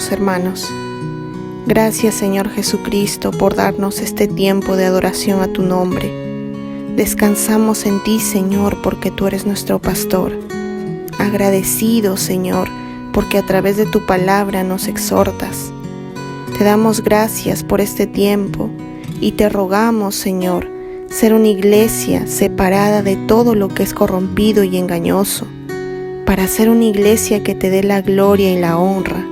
oramos, hermanos. Gracias, Señor Jesucristo, por darnos este tiempo de adoración a tu nombre. Descansamos en ti, Señor, porque tú eres nuestro pastor. Agradecidos, Señor, porque a través de tu palabra nos exhortas. Te damos gracias por este tiempo y te rogamos, Señor, ser una iglesia separada de todo lo que es corrompido y engañoso, para ser una iglesia que te dé la gloria y la honra.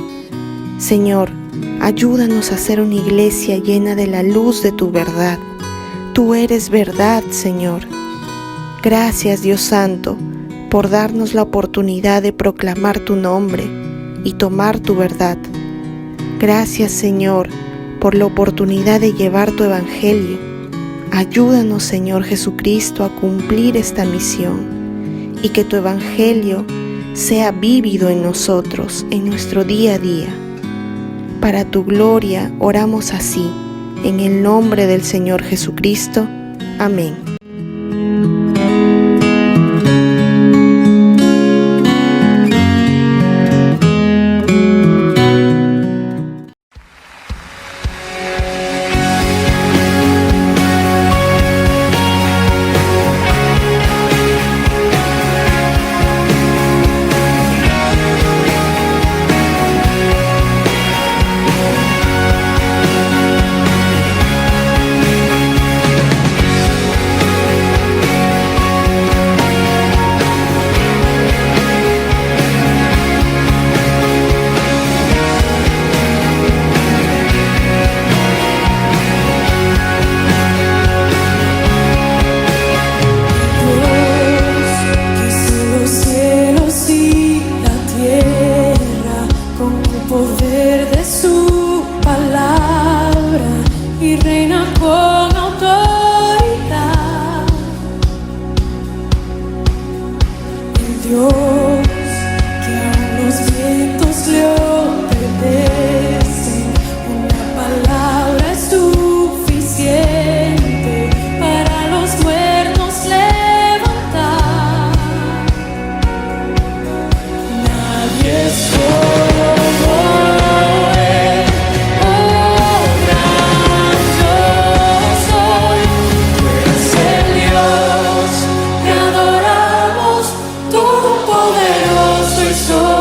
Señor, ayúdanos a ser una iglesia llena de la luz de tu verdad. Tú eres verdad, Señor. Gracias, Dios Santo, por darnos la oportunidad de proclamar tu nombre y tomar tu verdad. Gracias, Señor, por la oportunidad de llevar tu evangelio. Ayúdanos, Señor Jesucristo, a cumplir esta misión y que tu evangelio sea vívido en nosotros, en nuestro día a día. Para tu gloria oramos así, en el nombre del Señor Jesucristo. Amén. Dios, que a los vientos le obedecen, una palabra es suficiente para los muertos levantar. Nadie es como Él, oh gran yo soy. Tú eres el Dios, te adoramos, todopoderoso y soberano.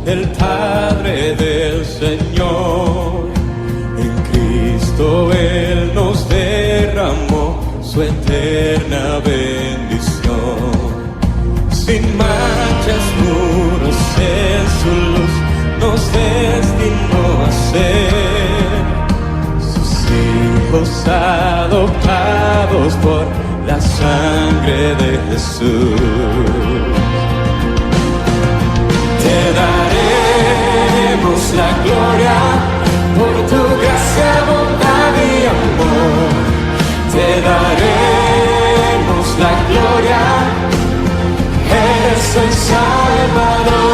el Padre del Señor. En Cristo Él nos derramó su eterna bendición. Sin manchas, puros en su luz, nos destinó a ser sus hijos adoptados por la sangre de Jesús. Te daremos la gloria por tu gracia, bondad y amor. Te daremos la gloria, eres el Salvador.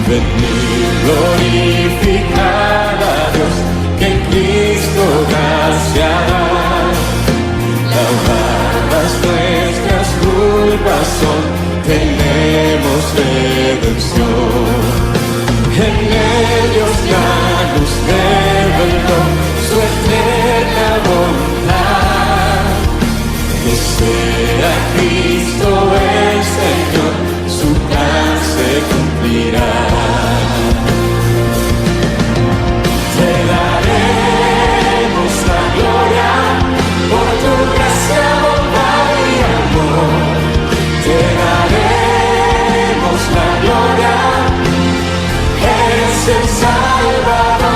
Venid, glorificad a Dios, que en Cristo gracia da. Lavadas nuestras culpas son, tenemos redención. En ellos la luz reveló su eterna bondad. Que sea Cristo el Señor, su plan se cumplirá. Te daremos la gloria por tu gracia, bondad y amor. Te daremos la gloria, eres el Salvador.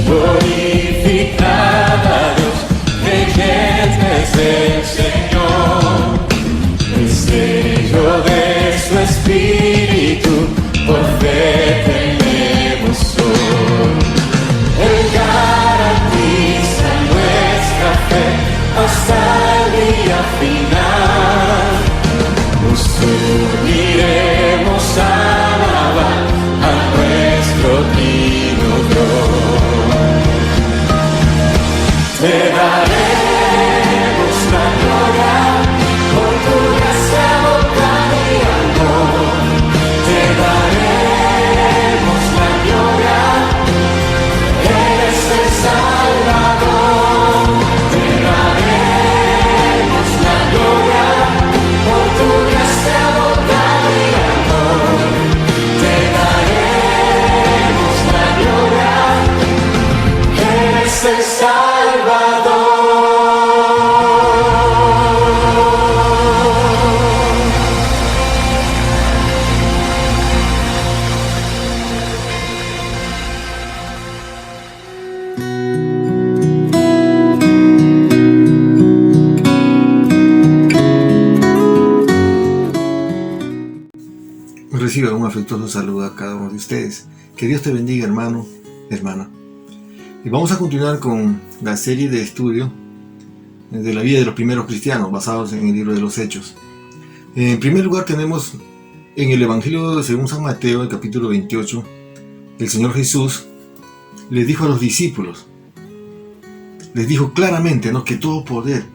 Glorificad a Dios, creyentes del Señor, el sello de su Espíritu, por fe tenemos hoy. Él garantiza nuestra fe hasta el día final. Nos uniremos a alabar a nuestro Divino Dios. Te daremos la gloria por tu gracia, bondad y amor. Te daremos la gloria, eres el Salvador. Te daremos la gloria por tu gracia, bondad y amor. Te daremos la gloria, eres el Salvador. Reciba un afectuoso saludo a cada uno de ustedes. Que Dios te bendiga, hermano, hermana. Y vamos a continuar con la serie de estudio de la vida de los primeros cristianos, basados en el libro de los Hechos. En primer lugar tenemos en el Evangelio según San Mateo, el capítulo 28, el Señor Jesús les dijo a los discípulos, les dijo claramente, ¿no?, que todo poder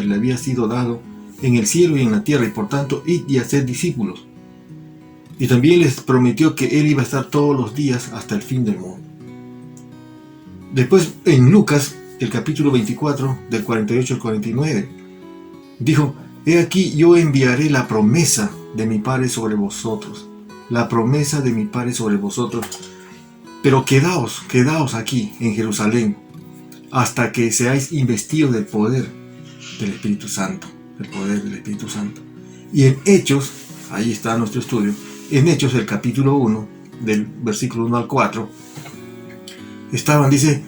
le había sido dado en el cielo y en la tierra, y por tanto id y haced discípulos. Y también les prometió que Él iba a estar todos los días hasta el fin del mundo. Después, en Lucas, el capítulo 24, del 48 al 49, dijo, he aquí yo enviaré la promesa de mi Padre sobre vosotros, la promesa de mi Padre sobre vosotros, pero quedaos aquí en Jerusalén, hasta que seáis investidos del poder del Espíritu Santo, el poder del Espíritu Santo. Y en Hechos, ahí está nuestro estudio, en Hechos, el capítulo 1, del versículo 1 al 4, estaban, dice,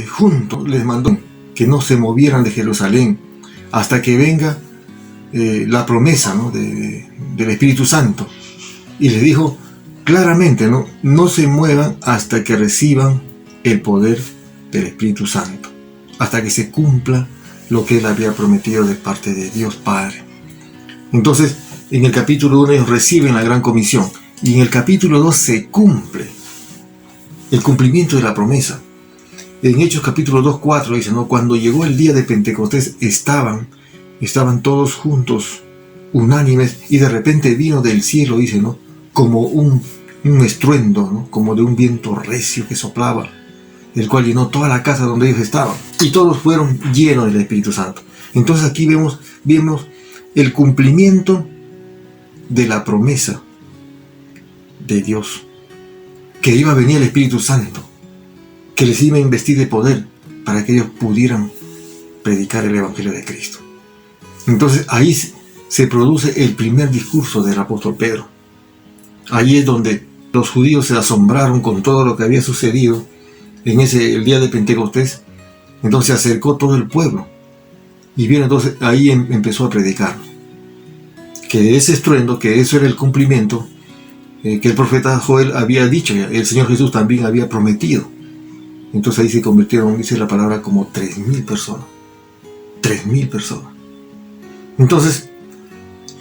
juntos les mandó que no se movieran de Jerusalén hasta que venga la promesa, ¿no?, del Espíritu Santo. Y les dijo claramente, no se muevan hasta que reciban el poder del Espíritu Santo, hasta que se cumpla lo que Él había prometido de parte de Dios Padre. Entonces, en el capítulo 1 ellos reciben la gran comisión. Y en el capítulo 2 se cumple el cumplimiento de la promesa. En Hechos capítulo 2, 4 dice, ¿no? Cuando llegó el día de Pentecostés estaban todos juntos, unánimes, y de repente vino del cielo, dice, ¿no? Como un estruendo, ¿no? Como de un viento recio que soplaba, el cual llenó toda la casa donde ellos estaban. Y todos fueron llenos del Espíritu Santo. Entonces aquí vemos el cumplimiento de la promesa de Dios, que iba a venir el Espíritu Santo, que les iba a investir de poder para que ellos pudieran predicar el Evangelio de Cristo. Entonces ahí se produce el primer discurso del apóstol Pedro. Ahí es donde los judíos se asombraron con todo lo que había sucedido en el día de Pentecostés. Entonces se acercó todo el pueblo y bien, entonces ahí empezó a predicar que ese estruendo, que eso era el cumplimiento que el profeta Joel había dicho, el Señor Jesús también había prometido. Entonces ahí se convirtieron, dice la palabra, como 3,000 personas. 3,000 personas. Entonces,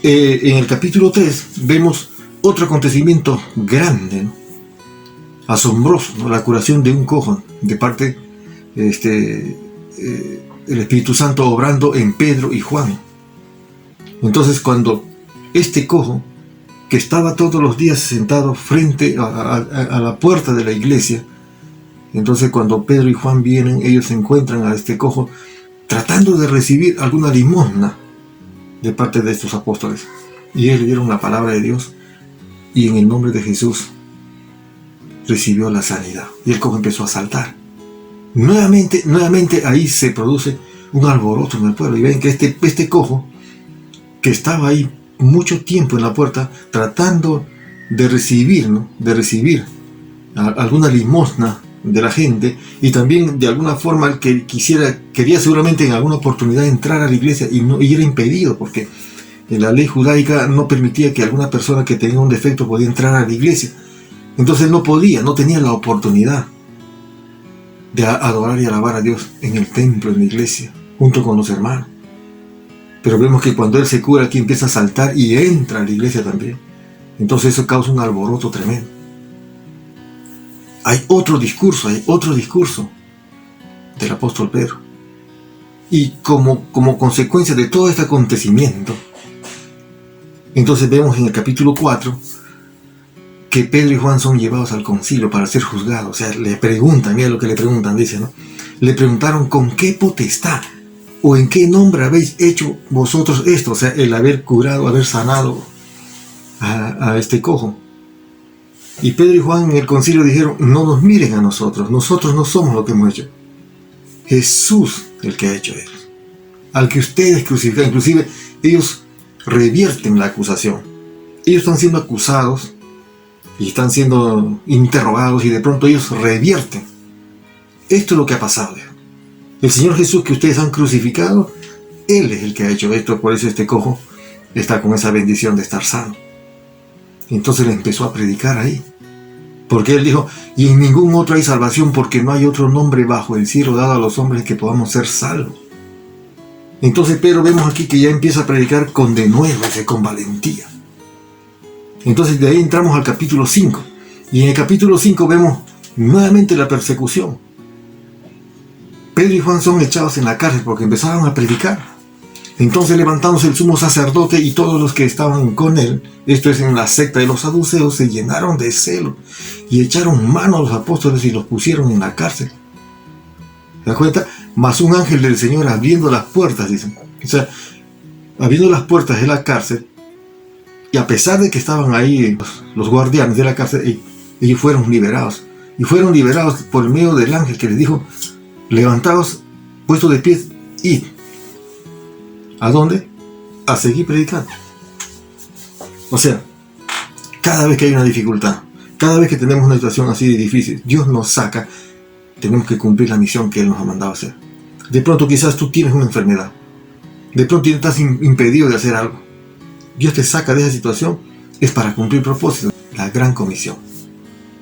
en el capítulo 3 vemos otro acontecimiento grande, ¿no? Asombroso, ¿no? La curación de un cojo de parte el Espíritu Santo obrando en Pedro y Juan. Entonces, cuando este cojo, que estaba todos los días sentado frente a la puerta de la iglesia, entonces cuando Pedro y Juan vienen, ellos encuentran a este cojo tratando de recibir alguna limosna de parte de estos apóstoles. Y ellos le dieron la palabra de Dios y en el nombre de Jesús recibió la sanidad. Y el cojo empezó a saltar. Nuevamente ahí se produce un alboroto en el pueblo. Y ven que este cojo, que estaba ahí mucho tiempo en la puerta tratando de recibir, ¿no? De recibir alguna limosna de la gente, y también de alguna forma el que quería seguramente en alguna oportunidad entrar a la iglesia y era impedido, porque la ley judaica no permitía que alguna persona que tenía un defecto podía entrar a la iglesia. Entonces no tenía la oportunidad de adorar y alabar a Dios en el templo, en la iglesia, junto con los hermanos. Pero vemos que cuando él se cura, aquí empieza a saltar y entra a la iglesia también. Entonces eso causa un alboroto tremendo. Hay otro discurso del apóstol Pedro. Y como consecuencia de todo este acontecimiento, entonces vemos en el capítulo 4 que Pedro y Juan son llevados al concilio para ser juzgados. O sea, le preguntan, mira lo que le preguntan, dice, ¿no? Le preguntaron con qué potestad o en qué nombre habéis hecho vosotros esto. O sea, el haber curado, haber sanado a este cojo. Y Pedro y Juan en el concilio dijeron, no nos miren a nosotros no somos lo que hemos hecho. Jesús el que ha hecho eso, al que ustedes crucifican. Inclusive ellos revierten la acusación. Ellos están siendo acusados y están siendo interrogados y de pronto ellos revierten. Esto es lo que ha pasado. El Señor Jesús que ustedes han crucificado, Él es el que ha hecho esto. Por eso este cojo está con esa bendición de estar sano. Entonces le empezó a predicar ahí, porque él dijo, y en ningún otro hay salvación, porque no hay otro nombre bajo el cielo dado a los hombres que podamos ser salvos. Entonces Pedro vemos aquí que ya empieza a predicar con denuedo, con valentía. Entonces de ahí entramos al capítulo 5, y en el capítulo 5 vemos nuevamente la persecución. Pedro y Juan son echados en la cárcel porque empezaron a predicar. Entonces levantándose el sumo sacerdote y todos los que estaban con él, esto es en la secta de los saduceos, se llenaron de celo y echaron mano a los apóstoles y los pusieron en la cárcel. ¿Se da cuenta? Mas un ángel del Señor abriendo las puertas, dicen. O sea, abriendo las puertas de la cárcel, y a pesar de que estaban ahí los guardianes de la cárcel, ellos fueron liberados. Y fueron liberados por medio del ángel que les dijo, levantaos, puestos de pies, id. ¿A dónde? A seguir predicando. O sea, cada vez que hay una dificultad, cada vez que tenemos una situación así de difícil, Dios nos saca, tenemos que cumplir la misión que Él nos ha mandado hacer. De pronto quizás tú tienes una enfermedad, de pronto estás impedido de hacer algo. Dios te saca de esa situación, es para cumplir propósitos, la gran comisión.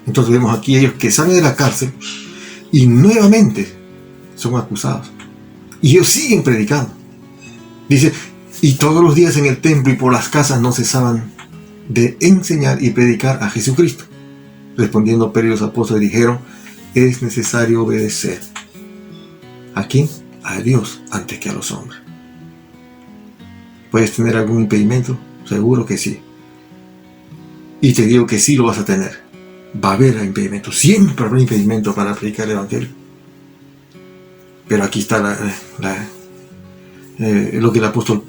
Entonces vemos aquí ellos que salen de la cárcel y nuevamente son acusados. Y ellos siguen predicando. Dice, Y todos los días en el templo y por las casas no cesaban de enseñar y predicar a Jesucristo. Respondiendo Pedro y los apóstoles dijeron: es necesario obedecer. ¿A quién? A Dios antes que a los hombres. ¿Puedes tener algún impedimento? Seguro que sí. Y te digo que sí lo vas a tener. Va a haber impedimento. Siempre habrá impedimento para predicar el Evangelio. Pero aquí está lo que el apóstol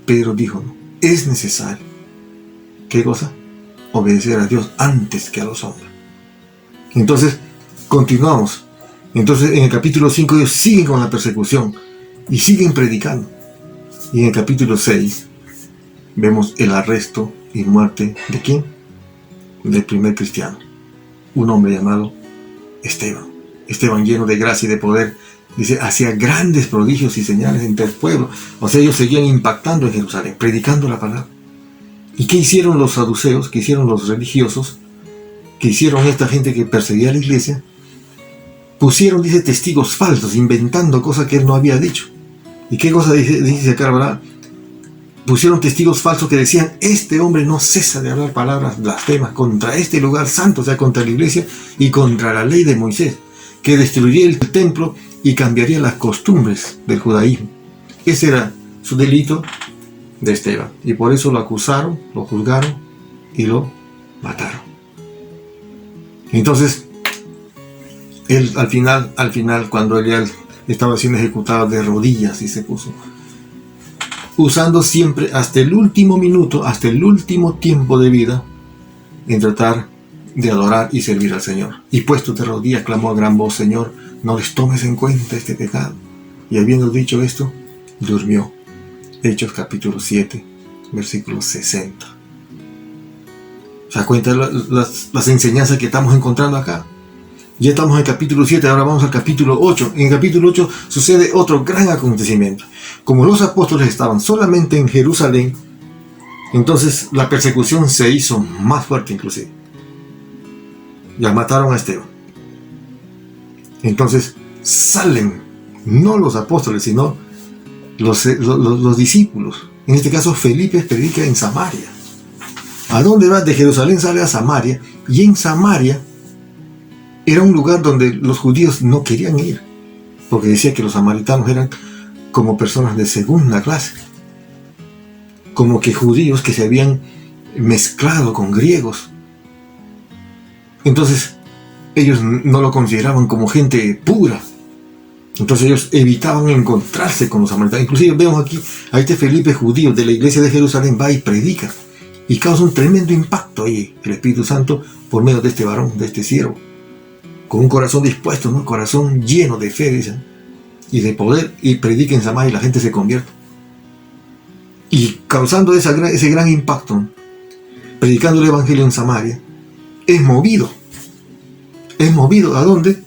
Pedro dijo, ¿no? Es necesario. ¿Qué cosa? Obedecer a Dios antes que a los hombres. Entonces, continuamos. Entonces, en el capítulo 5 ellos siguen con la persecución y siguen predicando. Y en el capítulo 6 vemos el arresto y muerte ¿de quién? Del primer cristiano, un hombre llamado Esteban. Esteban, lleno de gracia y de poder, dice, hacía grandes prodigios y señales entre el pueblo. O sea, ellos seguían impactando en Jerusalén, predicando la palabra. ¿Y qué hicieron los saduceos? ¿Qué hicieron los religiosos? ¿Qué hicieron esta gente que perseguía a la iglesia? Pusieron, dice, testigos falsos, inventando cosas que él no había dicho. ¿Y qué cosa dice acá, verdad? Pusieron testigos falsos que decían: este hombre no cesa de hablar palabras blasfemas contra este lugar santo, o sea, contra la iglesia y contra la ley de Moisés, que destruiría el templo y cambiaría las costumbres del judaísmo. Ese era su delito de Esteban. Y por eso lo acusaron, lo juzgaron y lo mataron. Entonces, él al final, cuando él ya estaba siendo ejecutado de rodillas y se puso, usando siempre hasta el último minuto, hasta el último tiempo de vida, en tratar de adorar y servir al Señor. Y puesto de rodillas, clamó a gran voz: Señor, no les tomes en cuenta este pecado. Y habiendo dicho esto, durmió. Hechos capítulo 7, versículo 60. ¿Se da cuenta las enseñanzas que estamos encontrando acá? Ya estamos en el capítulo 7, ahora vamos al capítulo 8. En el capítulo 8 sucede otro gran acontecimiento. Como los apóstoles estaban solamente en Jerusalén, entonces la persecución se hizo más fuerte inclusive. Ya mataron a Esteban. Entonces salen, no los apóstoles, sino los discípulos. En este caso Felipe predica en Samaria. ¿A dónde va? De Jerusalén sale a Samaria, y en Samaria era un lugar donde los judíos no querían ir, porque decía que los samaritanos eran como personas de segunda clase, como que judíos que se habían mezclado con griegos. Entonces ellos no lo consideraban como gente pura. Entonces ellos evitaban encontrarse con los samaritanos. Inclusive vemos aquí a este Felipe, judío de la iglesia de Jerusalén, va y predica y causa un tremendo impacto ahí el Espíritu Santo por medio de este varón, de este siervo, con un corazón dispuesto, ¿no? Corazón lleno de fe, dicen, y de poder, y predica en Samaria y la gente se convierte. Y causando ese gran impacto, predicando el Evangelio en Samaria, es movido. ¿Es movido a dónde?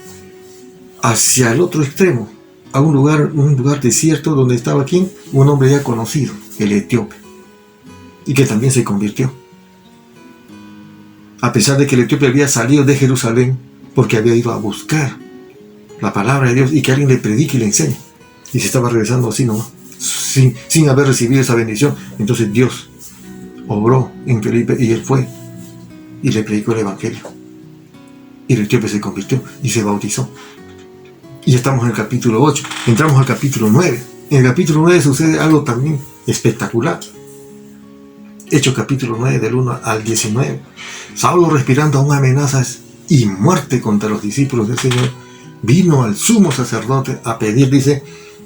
Hacia el otro extremo, a un lugar desierto donde estaba ¿quién? Un hombre ya conocido, el etíope, y que también se convirtió. A pesar de que el etíope había salido de Jerusalén porque había ido a buscar la palabra de Dios y que alguien le predique y le enseñe, y se estaba regresando así nomás, sin haber recibido esa bendición. Entonces Dios obró en Felipe y él fue y le predicó el Evangelio, y el etíope se convirtió y se bautizó. Y estamos en el capítulo 8, entramos al capítulo 9. En el capítulo 9 sucede algo también espectacular. Hechos capítulo 9 del 1 al 19. Saulo, respirando aún amenazas y muerte contra los discípulos del Señor, vino al sumo sacerdote a pedir, dice,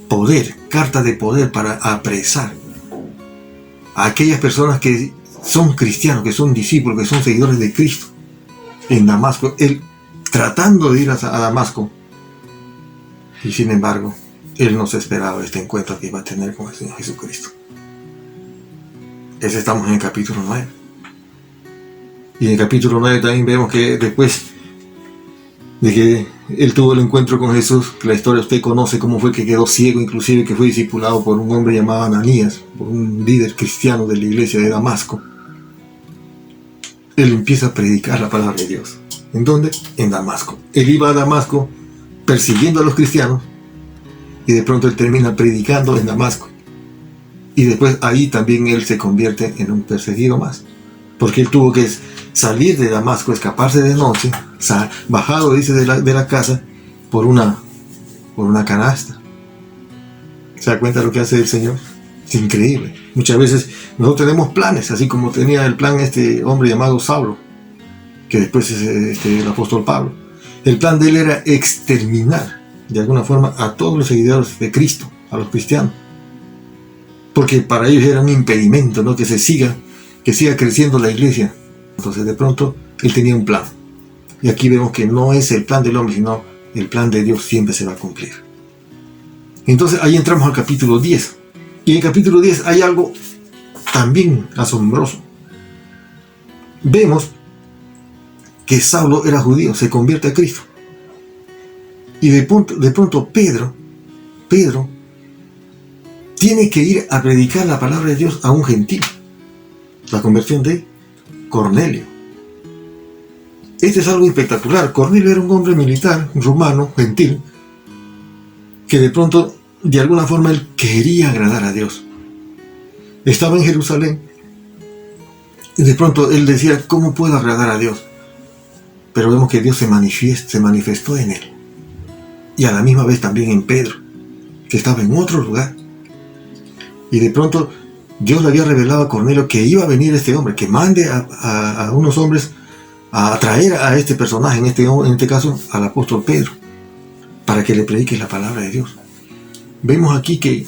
poder, carta de poder para apresar a aquellas personas que son cristianos, que son discípulos, que son seguidores de Cristo en Damasco. Él tratando de ir a Damasco, y sin embargo él no se esperaba este encuentro que iba a tener con el Señor Jesucristo. Ese estamos en el capítulo 9. Y en el capítulo 9 también vemos que después de que él tuvo el encuentro con Jesús, que la historia usted conoce cómo fue que quedó ciego, inclusive que fue discipulado por un hombre llamado Ananías, por un líder cristiano de la iglesia de Damasco. Él empieza a predicar la palabra de Dios. ¿En dónde? En Damasco. Él iba a Damasco persiguiendo a los cristianos, y de pronto él termina predicando en Damasco. Y después ahí también él se convierte en un perseguido más. Porque él tuvo que salir de Damasco, escaparse de noche, bajado, dice, de la casa por una canasta. ¿Se da cuenta de lo que hace el Señor? Es increíble. Muchas veces nosotros tenemos planes, así como tenía el plan este hombre llamado Saulo, que después es el apóstol Pablo. El plan de él era exterminar de alguna forma a todos los seguidores de Cristo, a los cristianos. Porque para ellos era un impedimento, ¿no? Que siga creciendo la iglesia. Entonces de pronto él tenía un plan. Y aquí vemos que no es el plan del hombre, sino el plan de Dios siempre se va a cumplir. Entonces ahí entramos al capítulo 10. Y en el capítulo 10 hay algo también asombroso. Vemos que Saulo era judío, se convierte a Cristo. Y de pronto Pedro tiene que ir a predicar la palabra de Dios a un gentil. La conversión de Cornelio. Este es algo espectacular. Cornelio era un hombre militar, romano, gentil, que de pronto, de alguna forma, él quería agradar a Dios. Estaba en Jerusalén y de pronto él decía, ¿cómo puedo agradar a Dios? Pero vemos que Dios se manifestó en él. Y a la misma vez también en Pedro, que estaba en otro lugar. Y de pronto Dios le había revelado a Cornelio que iba a venir este hombre, que mande a unos hombres a traer a este personaje, en este caso al apóstol Pedro, para que le predique la palabra de Dios. Vemos aquí que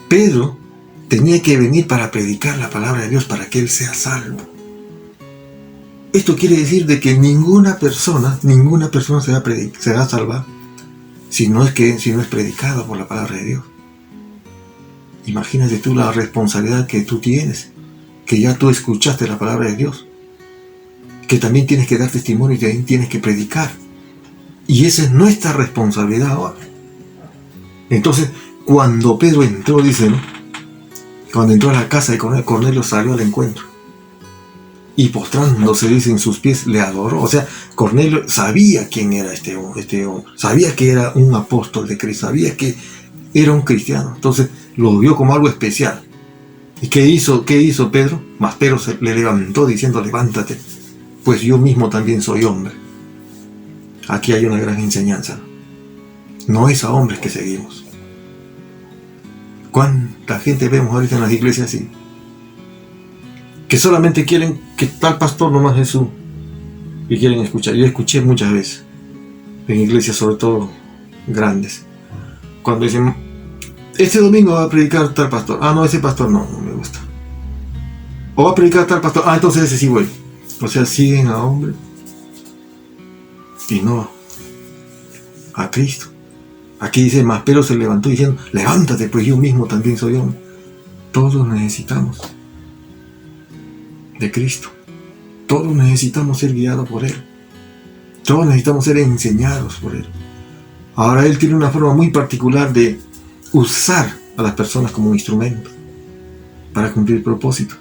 Pedro tenía que venir para predicar la palabra de Dios para que él sea salvo. Esto quiere decir de que ninguna persona será salva si no es predicada por la palabra de Dios. Imagínate tú la responsabilidad que tú tienes, que ya tú escuchaste la palabra de Dios, que también tienes que dar testimonio y también tienes que predicar. Y esa es nuestra responsabilidad ahora. Entonces, cuando Pedro entró, dice, ¿no? Cuando entró a la casa de Cornelio salió al encuentro. Y postrándose, dice, en sus pies, le adoró. O sea, Cornelio sabía quién era este hombre. Sabía que era un apóstol de Cristo. Sabía que era un cristiano. Entonces, lo vio como algo especial. ¿Y qué hizo Pedro? Mas Pedro se le levantó diciendo, levántate, pues yo mismo también soy hombre. Aquí hay una gran enseñanza. No es a hombres que seguimos. ¿Cuánta gente vemos ahorita en las iglesias así? Que solamente quieren que tal pastor nomás Jesús. Y quieren escuchar. Yo escuché muchas veces. En iglesias sobre todo grandes. Cuando dicen, este domingo va a predicar tal pastor. Ah, no, ese pastor no me gusta. O va a predicar tal pastor. Ah, entonces ese sí voy. O sea, siguen a hombre y no a Cristo. Aquí dice, mas Pedro se levantó diciendo, levántate, pues yo mismo también soy hombre. Todos necesitamos de Cristo. Todos necesitamos ser guiados por Él. Todos necesitamos ser enseñados por Él. Ahora Él tiene una forma muy particular de usar a las personas como un instrumento para cumplir el propósito.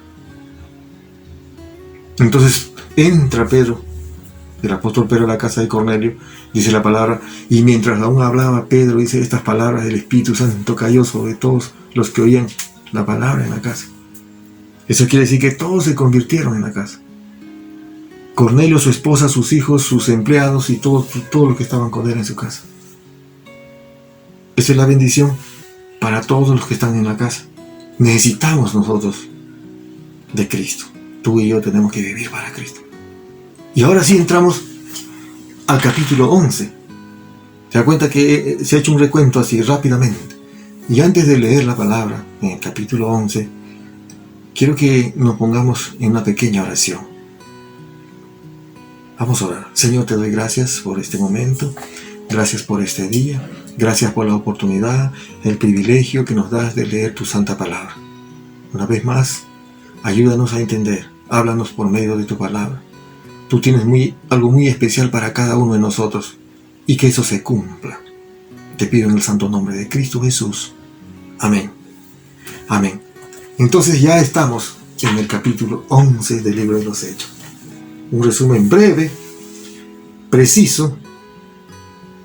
Entonces entra Pedro, el apóstol Pedro, a la casa de Cornelio, dice la palabra, y mientras aún hablaba Pedro, dice, estas palabras del Espíritu Santo cayó sobre todos los que oían la palabra en la casa. Eso quiere decir que todos se convirtieron en la casa. Cornelio, su esposa, sus hijos, sus empleados y todos los que estaban con él en su casa. Esa es la bendición para todos los que están en la casa. Necesitamos nosotros de Cristo. Tú y yo tenemos que vivir para Cristo. Y ahora sí entramos al capítulo 11. Se da cuenta que se ha hecho un recuento así rápidamente. Y antes de leer la palabra en el capítulo 11, quiero que nos pongamos en una pequeña oración. Vamos a orar. Señor, te doy gracias por este momento. Gracias por este día. Gracias por la oportunidad, el privilegio que nos das de leer tu santa palabra. Una vez más, ayúdanos a entender. Háblanos por medio de tu palabra. Tú tienes algo muy especial para cada uno de nosotros. Y que eso se cumpla. Te pido en el santo nombre de Cristo Jesús. Amén. Amén. Entonces ya estamos en el capítulo 11 del libro de los Hechos. Un resumen breve, preciso,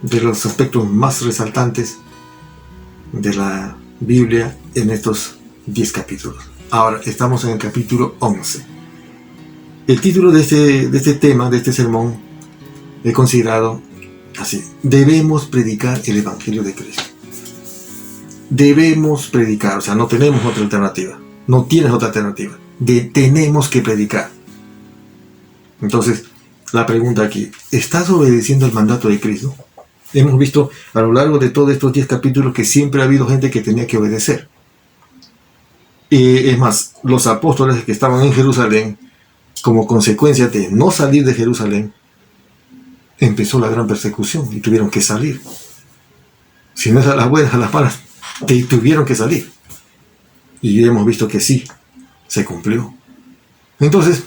de los aspectos más resaltantes de la Biblia en estos 10 capítulos. Ahora estamos en el capítulo 11. El título de este tema, de este sermón, he considerado así: debemos predicar el Evangelio de Cristo. Debemos predicar, o sea, no tenemos otra alternativa. No tienes otra alternativa. Tenemos que predicar. Entonces, la pregunta aquí: ¿estás obedeciendo el mandato de Cristo? Hemos visto a lo largo de todos estos 10 capítulos que siempre ha habido gente que tenía que obedecer. Es más, los apóstoles que estaban en Jerusalén, como consecuencia de no salir de Jerusalén, empezó la gran persecución y tuvieron que salir. Si no es a las buenas, a las malas, tuvieron que salir. Y hemos visto que sí, se cumplió. Entonces,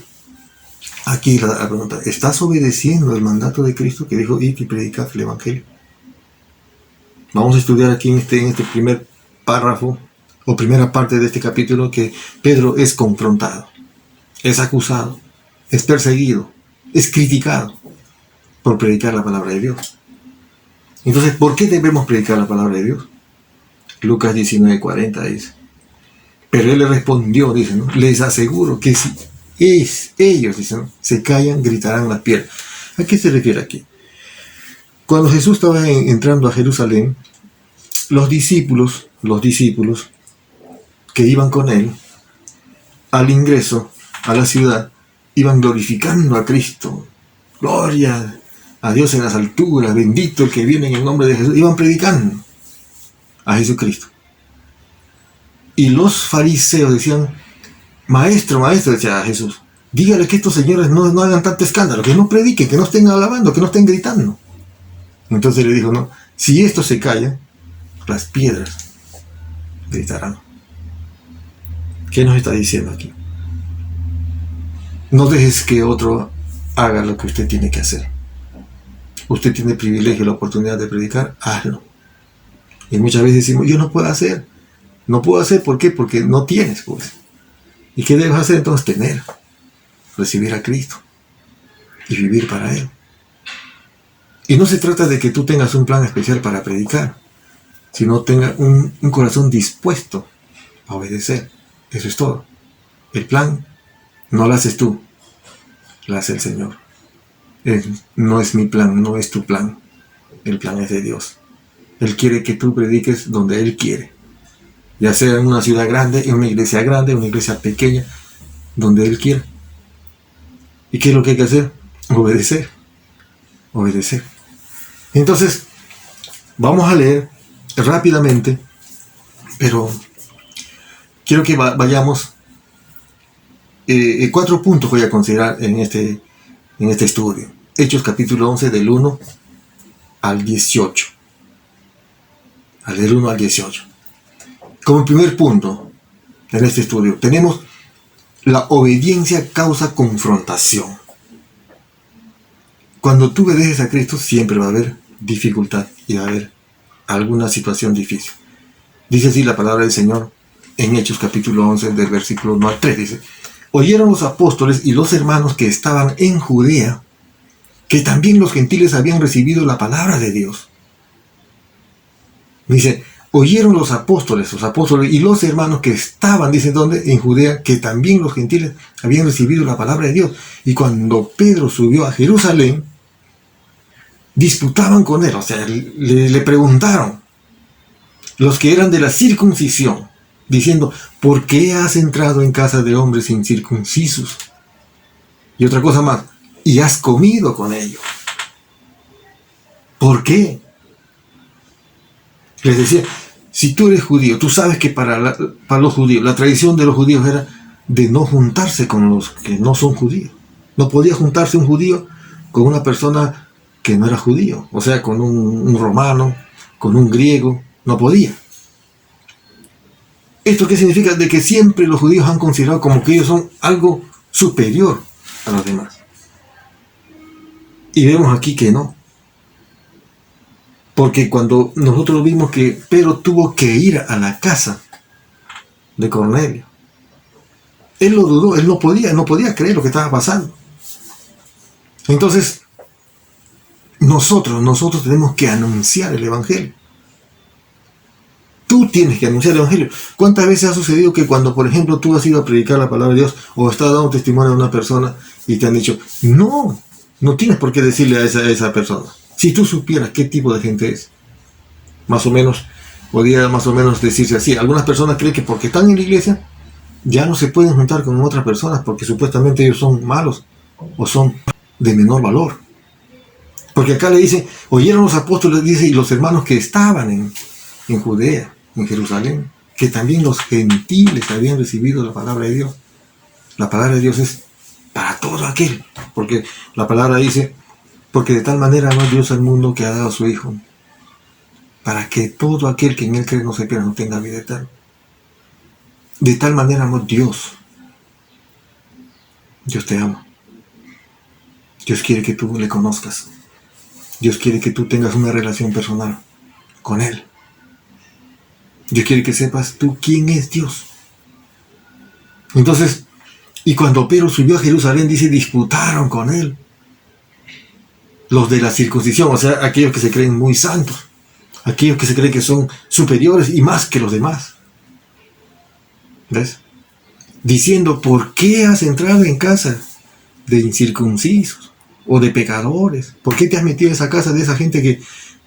aquí la pregunta: ¿estás obedeciendo el mandato de Cristo que dijo: id y predicad el Evangelio? Vamos a estudiar aquí en este primer párrafo, o primera parte de este capítulo, que Pedro es confrontado, es acusado, es perseguido, es criticado por predicar la palabra de Dios. Entonces, ¿por qué debemos predicar la palabra de Dios? Lucas 19:40 dice: pero él le respondió, dice, ¿no? Les aseguro que si ellos, dicen, ¿no?, se callan, gritarán las piedras. ¿A qué se refiere aquí? Cuando Jesús estaba entrando a Jerusalén, los discípulos que iban con él, al ingreso a la ciudad, iban glorificando a Cristo. Gloria a Dios en las alturas, bendito el que viene en el nombre de Jesús. Iban predicando a Jesucristo. Y los fariseos decían: maestro, decía Jesús, dígale que estos señores no hagan tanto escándalo, que no prediquen, que no estén alabando, que no estén gritando. Entonces le dijo: no, si estos se callan, las piedras gritarán. ¿Qué nos está diciendo aquí? No dejes que otro haga lo que usted tiene que hacer. Usted tiene el privilegio, la oportunidad de predicar, hazlo. Y muchas veces decimos: yo no puedo hacer. No puedo hacer, ¿por qué? Porque no tienes, pues. ¿Y qué debes hacer entonces? Tener, recibir a Cristo y vivir para Él. Y no se trata de que tú tengas un plan especial para predicar, sino tenga un corazón dispuesto a obedecer. Eso es todo. El plan no lo haces tú, lo hace el Señor. No es mi plan, no es tu plan. El plan es de Dios. Él quiere que tú prediques donde Él quiere. Ya sea en una ciudad grande, en una iglesia pequeña, donde Él quiera. ¿Y qué es lo que hay que hacer? Obedecer. Obedecer. Entonces, vamos a leer rápidamente, pero quiero que vayamos 4 puntos voy a considerar en este estudio. Hechos capítulo 11 del 1 al 18. Del 1 al 18. Como primer punto en este estudio, tenemos: la obediencia causa confrontación. Cuando tú obedeces a Cristo, siempre va a haber dificultad y va a haber alguna situación difícil. Dice así la palabra del Señor en Hechos capítulo 11 del versículo 1 al 3. Dice: oyeron los apóstoles y los hermanos que estaban en Judea que también los gentiles habían recibido la palabra de Dios. Dice: oyeron los apóstoles y los hermanos que estaban, dice, ¿dónde? En Judea, que también los gentiles habían recibido la palabra de Dios. Y cuando Pedro subió a Jerusalén, disputaban con él, o sea, le preguntaron los que eran de la circuncisión, diciendo: ¿por qué has entrado en casa de hombres incircuncisos? Y otra cosa más: y has comido con ellos. ¿Por qué? Les decía: si tú eres judío, tú sabes que para los judíos, la tradición de los judíos era de no juntarse con los que no son judíos. No podía juntarse un judío con una persona que no era judío, o sea, con un romano, con un griego, no podía. ¿Esto qué significa? De que siempre los judíos han considerado como que ellos son algo superior a los demás. Y vemos aquí que no. Porque cuando nosotros vimos que Pedro tuvo que ir a la casa de Cornelio, él lo dudó, él no podía creer lo que estaba pasando. Entonces, nosotros tenemos que anunciar el Evangelio. Tú tienes que anunciar el Evangelio. ¿Cuántas veces ha sucedido que cuando, por ejemplo, tú has ido a predicar la palabra de Dios o estás dando testimonio a una persona y te han dicho, no tienes por qué decirle a esa persona? Si tú supieras qué tipo de gente es, más o menos, podría más o menos decirse así. Algunas personas creen que porque están en la iglesia ya no se pueden juntar con otras personas porque supuestamente ellos son malos o son de menor valor. Porque acá le dice, oyeron los apóstoles, dice, y los hermanos que estaban en Judea, en Jerusalén, que también los gentiles habían recibido la palabra de Dios. La palabra de Dios es para todo aquel, porque la palabra dice, porque de tal manera amó Dios al mundo que ha dado a su Hijo, para que todo aquel que en él cree no se pierda, no tenga vida eterna. De tal manera amó Dios. Dios te ama. Dios quiere que tú le conozcas. Dios quiere que tú tengas una relación personal con Él. Dios quiere que sepas tú quién es Dios. Entonces, y cuando Pedro subió a Jerusalén, dice, disputaron con Él los de la circuncisión, o sea, aquellos que se creen muy santos, aquellos que se creen que son superiores y más que los demás. ¿Ves? Diciendo, ¿por qué has entrado en casa de incircuncisos o de pecadores? ¿Por qué te has metido en esa casa de esa gente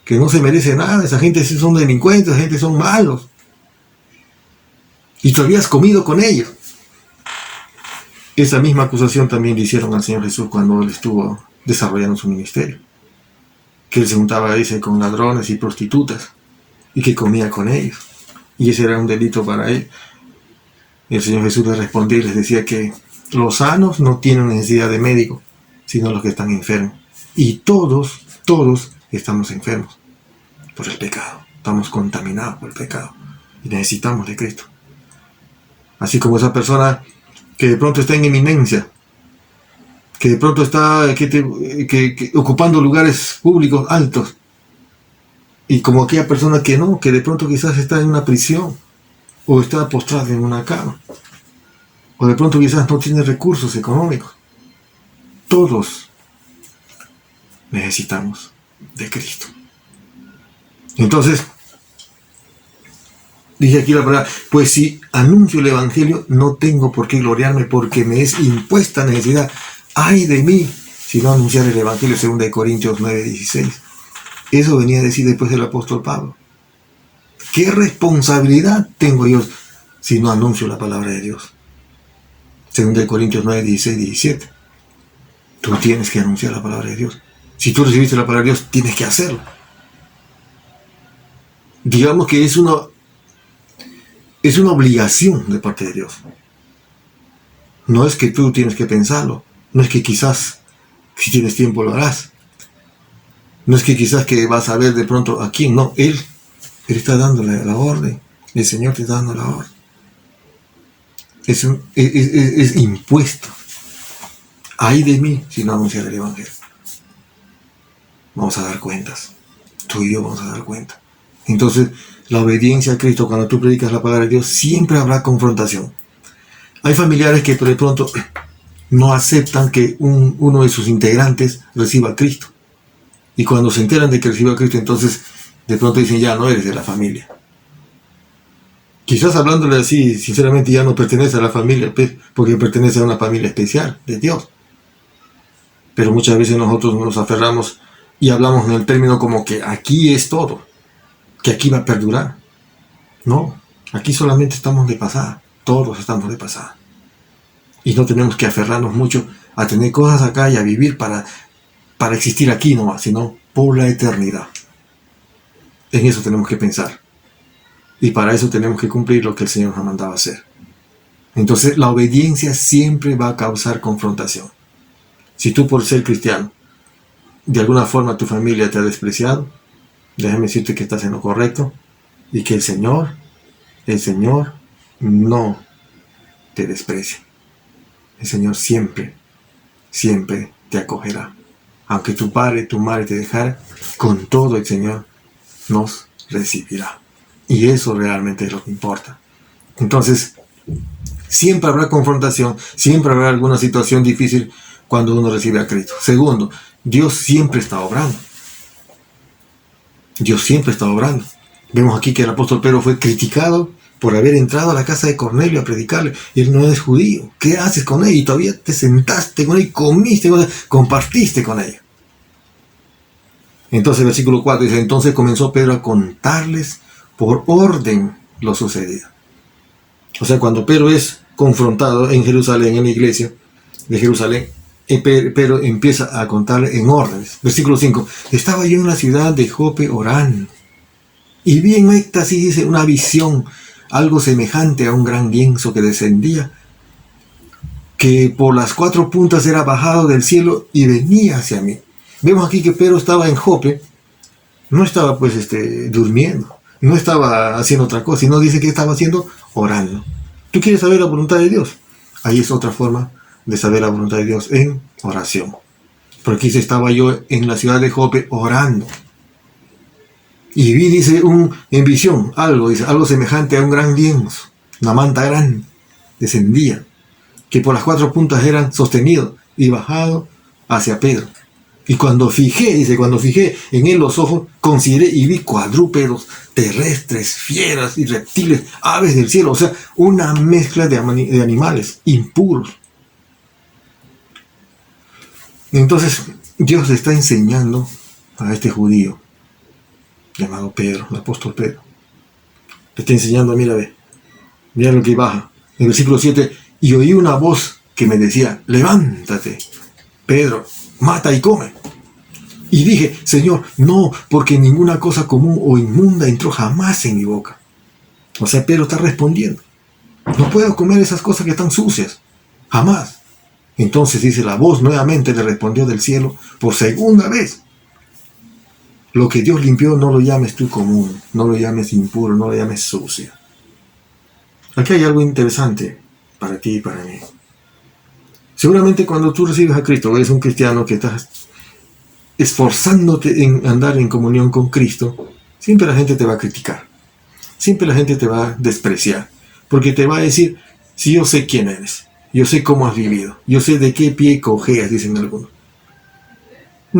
que no se merece nada? Esa gente son delincuentes, esa gente son malos. Y todavía has comido con ellos. Esa misma acusación también le hicieron al Señor Jesús cuando Él estuvo desarrollando su ministerio. Que Él se juntaba, dice, con ladrones y prostitutas y que comía con ellos. Y ese era un delito para Él. Y el Señor Jesús les respondía y les decía que los sanos no tienen necesidad de médico, sino los que están enfermos. Y todos estamos enfermos por el pecado. Estamos contaminados por el pecado. Y necesitamos de Cristo. Así como esa persona que de pronto está en eminencia, que de pronto está ocupando lugares públicos altos, y como aquella persona que no, que de pronto quizás está en una prisión, o está postrada en una cama, o de pronto quizás no tiene recursos económicos. Todos necesitamos de Cristo. Entonces, dice aquí la palabra, pues si anuncio el Evangelio, no tengo por qué gloriarme porque me es impuesta necesidad. ¡Ay de mí! Si no anunciar el Evangelio, según de Corintios 9:16. Eso venía a decir después del apóstol Pablo. ¿Qué responsabilidad tengo yo si no anuncio la palabra de Dios? Según de Corintios 9:16-17. Tú tienes que anunciar la palabra de Dios. Si tú recibiste la palabra de Dios, tienes que hacerlo. Digamos que es una obligación de parte de Dios. No es que tú tienes que pensarlo. No es que quizás, si tienes tiempo, lo harás. No es que quizás que vas a ver de pronto a quién. No, Él está dándole la orden. El Señor te está dando la orden. Es impuesto. Ay de mí si no anunciar el Evangelio. Vamos a dar cuentas. Tú y yo vamos a dar cuenta. Entonces, la obediencia a Cristo, cuando tú predicas la palabra de Dios, siempre habrá confrontación. Hay familiares que de pronto no aceptan que uno de sus integrantes reciba a Cristo. Y cuando se enteran de que recibe a Cristo, entonces de pronto dicen, ya no eres de la familia. Quizás hablándole así, sinceramente ya no pertenece a la familia, porque pertenece a una familia especial de Dios. Pero muchas veces nosotros nos aferramos y hablamos en el término como que aquí es todo, que aquí va a perdurar. No, aquí solamente estamos de pasada, todos estamos de pasada. Y no tenemos que aferrarnos mucho a tener cosas acá y a vivir para existir aquí nomás, sino por la eternidad. En eso tenemos que pensar. Y para eso tenemos que cumplir lo que el Señor nos mandaba hacer. Entonces la obediencia siempre va a causar confrontación. Si tú por ser cristiano, de alguna forma tu familia te ha despreciado, déjame decirte que estás en lo correcto y que el Señor no te desprecia. El Señor siempre te acogerá. Aunque tu padre, tu madre te dejara, con todo el Señor nos recibirá. Y eso realmente es lo que importa. Entonces, siempre habrá confrontación, siempre habrá alguna situación difícil cuando uno recibe a Cristo. Segundo, Dios siempre está obrando. Dios siempre está obrando. Vemos aquí que el apóstol Pedro fue criticado por haber entrado a la casa de Cornelio a predicarle. Y él no es judío. ¿Qué haces con él? Y todavía te sentaste con él, comiste con él, compartiste con él. Entonces, versículo 4 dice, entonces comenzó Pedro a contarles por orden lo sucedido. O sea, cuando Pedro es confrontado en Jerusalén, en la iglesia de Jerusalén, Pedro empieza a contarle en órdenes. Versículo 5, estaba yo en la ciudad de Jope orando, y vi en éxtasis, dice, una visión, algo semejante a un gran lienzo que descendía, que por las 4 puntas era bajado del cielo y venía hacia mí. Vemos aquí que Pedro estaba en Jope, no estaba pues durmiendo, no estaba haciendo otra cosa, sino dice que estaba haciendo orando. ¿Tú quieres saber la voluntad de Dios? Ahí es otra forma de saber la voluntad de Dios, en oración. Por aquí estaba yo en la ciudad de Jope orando. Y vi, dice, en visión, algo semejante a un gran lienzo, una manta grande, descendía, que por las 4 puntas eran sostenidos y bajado hacia Pedro. Y cuando fijé en él los ojos, consideré y vi cuadrúpedos, terrestres, fieras y reptiles, aves del cielo, o sea, una mezcla de animales impuros. Entonces, Dios le está enseñando a este judío, llamado Pedro, el apóstol Pedro. Le está enseñando, mira lo que baja. En el versículo 7, y oí una voz que me decía, levántate, Pedro, mata y come. Y dije, Señor, no, porque ninguna cosa común o inmunda entró jamás en mi boca. O sea, Pedro está respondiendo. No puedo comer esas cosas que están sucias. Jamás. Entonces dice, la voz nuevamente le respondió del cielo por segunda vez. Lo que Dios limpió no lo llames tú común, no lo llames impuro, no lo llames sucio. Aquí hay algo interesante para ti y para mí. Seguramente cuando tú recibes a Cristo, eres un cristiano que estás esforzándote en andar en comunión con Cristo, siempre la gente te va a criticar. Siempre la gente te va a despreciar. Porque te va a decir, si yo sé quién eres, yo sé cómo has vivido, yo sé de qué pie cojeas, dicen algunos.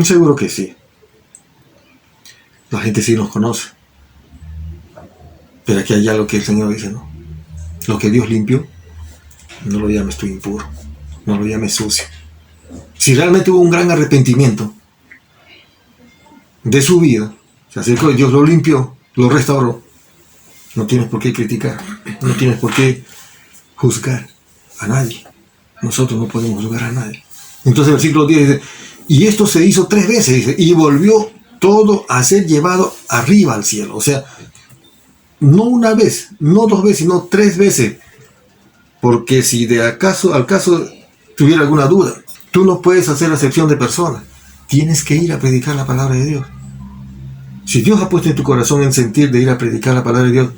Seguro que sí. La gente sí nos conoce. Pero aquí hay algo que el Señor dice, ¿no? Lo que Dios limpió, no lo llames tú impuro, no lo llames sucio. Si realmente hubo un gran arrepentimiento de su vida, se acercó y Dios lo limpió, lo restauró, no tienes por qué criticar, no tienes por qué juzgar a nadie. Nosotros no podemos juzgar a nadie. Entonces el versículo 10 dice, y esto se hizo 3 veces, dice, y volvió todo a ser llevado arriba al cielo. O sea, no una vez, no 2 veces, sino 3 veces. Porque si de al caso tuviera alguna duda, tú no puedes hacer acepción de personas. Tienes que ir a predicar la palabra de Dios. Si Dios ha puesto en tu corazón el sentir de ir a predicar la palabra de Dios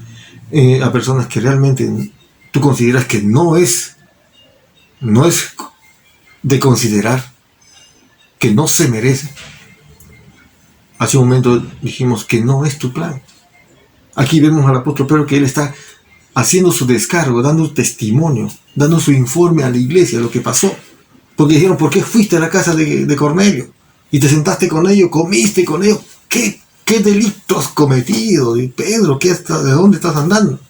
a personas que realmente tú consideras que no es de considerar, que no se merece. Hace un momento dijimos que no es tu plan. Aquí vemos al apóstol Pedro que él está haciendo su descargo, dando testimonio, dando su informe a la iglesia de lo que pasó. Porque dijeron, ¿por qué fuiste a la casa de Cornelio? Y te sentaste con ellos, comiste con ellos. ¿Qué delitos has cometido? Y Pedro, ¿de dónde estás andando?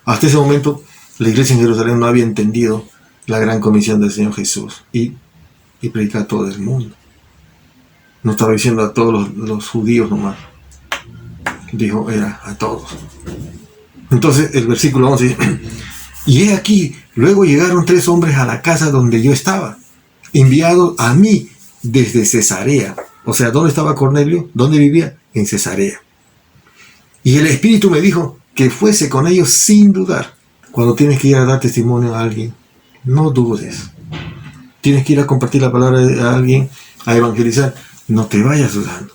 Hasta ese momento, la iglesia en Jerusalén no había entendido la gran comisión del Señor Jesús y predicar a todo el mundo. No estaba diciendo a todos los judíos nomás. Dijo, era a todos. Entonces, el versículo 11 dice, y he aquí, luego llegaron 3 hombres a la casa donde yo estaba, enviados a mí desde Cesarea. O sea, ¿dónde estaba Cornelio? ¿Dónde vivía? En Cesarea. Y el Espíritu me dijo que fuese con ellos sin dudar. Cuando tienes que ir a dar testimonio a alguien, no dudes. Tienes que ir a compartir la palabra a alguien, a evangelizar. No te vayas dudando.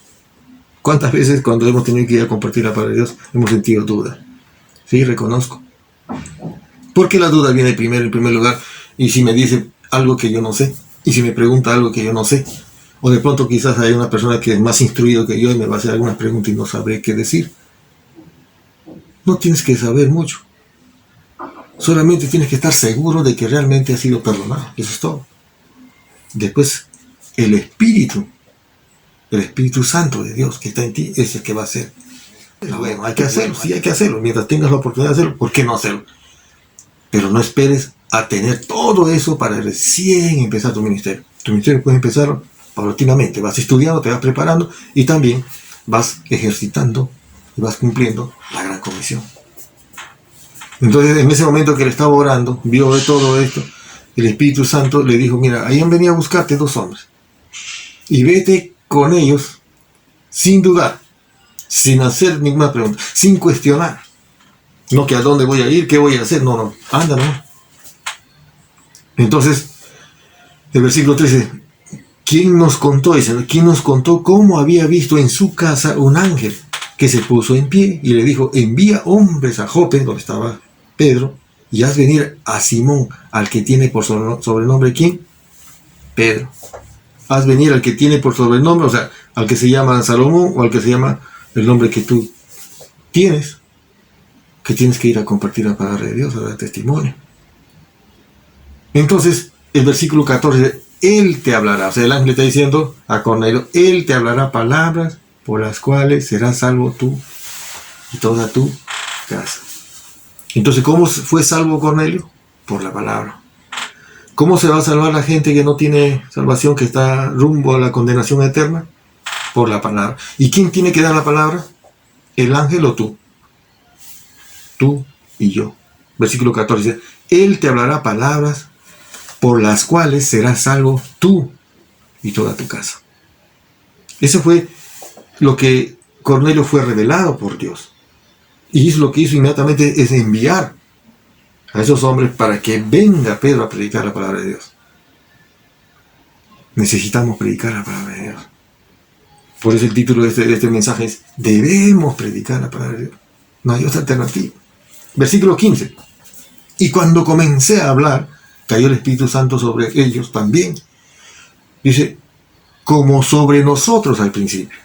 ¿Cuántas veces cuando hemos tenido que ir a compartir la palabra de Dios hemos sentido duda? Sí, reconozco. Porque la duda viene primero, en primer lugar. Y si me dice algo que yo no sé, y si me pregunta algo que yo no sé, o de pronto quizás hay una persona que es más instruido que yo y me va a hacer algunas preguntas y no sabré qué decir. No tienes que saber mucho. Solamente tienes que estar seguro de que realmente has sido perdonado. Eso es todo. Después, el Espíritu Santo de Dios que está en ti es el que va a hacer Bueno, hay que hacerlo, sí hay que hacerlo. Mientras tengas la oportunidad de hacerlo, ¿por qué no hacerlo? Pero no esperes a tener todo eso para recién empezar tu ministerio. Tu ministerio puedes empezar paulatinamente. Vas estudiando, te vas preparando y también vas ejercitando y vas cumpliendo la gran comisión. Entonces, en ese momento que él estaba orando, vio de todo esto, el Espíritu Santo le dijo, mira, ahí han venido a buscarte 2 hombres. Y vete con ellos sin dudar, sin hacer ninguna pregunta, sin cuestionar. No que a dónde voy a ir, qué voy a hacer, no, anda, no. Entonces, el versículo 13, ¿quién nos contó? Dice, ¿quién nos contó cómo había visto en su casa un ángel que se puso en pie y le dijo, envía hombres a Jope, donde estaba Pedro, y haz venir a Simón, al que tiene por sobrenombre, ¿quién? Pedro. Haz venir al que tiene por sobrenombre, o sea, al que se llama Salomón, o al que se llama el nombre que tú tienes, que tienes que ir a compartir la palabra de Dios, a dar testimonio. Entonces, el versículo 14, Él te hablará, o sea, el ángel está diciendo a Cornelio, Él te hablará palabras por las cuales serás salvo tú y toda tu casa. Entonces, ¿cómo fue salvo Cornelio? Por la palabra. ¿Cómo se va a salvar la gente que no tiene salvación, que está rumbo a la condenación eterna? Por la palabra. ¿Y quién tiene que dar la palabra? ¿El ángel o tú? Tú y yo. Versículo 14 dice, Él te hablará palabras por las cuales serás salvo tú y toda tu casa. Eso fue lo que Cornelio fue revelado por Dios. Y lo que hizo inmediatamente es enviar a esos hombres para que venga Pedro a predicar la palabra de Dios. Necesitamos predicar la palabra de Dios. Por eso el título de este mensaje es, debemos predicar la palabra de Dios. No hay otra alternativa. Versículo 15. Y cuando comencé a hablar, cayó el Espíritu Santo sobre ellos también. Dice, como sobre nosotros al principio.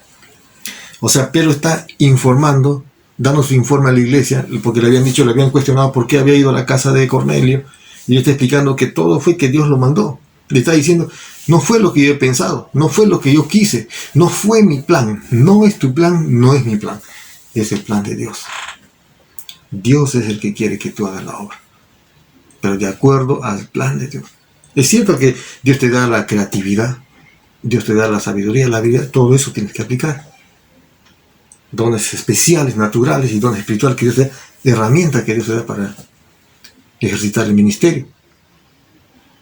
O sea, Pedro está informando, dando su informe a la iglesia, porque le habían cuestionado por qué había ido a la casa de Cornelio, y él está explicando que todo fue que Dios lo mandó. Le está diciendo, no fue lo que yo he pensado, no fue lo que yo quise, no fue mi plan, no es tu plan, no es mi plan, es el plan de Dios. Dios es el que quiere que tú hagas la obra, pero de acuerdo al plan de Dios. Es cierto que Dios te da la creatividad, Dios te da la sabiduría, la habilidad, todo eso tienes que aplicar. Dones especiales, naturales y dones espirituales que Dios te da, herramientas que Dios te da para ejercitar el ministerio.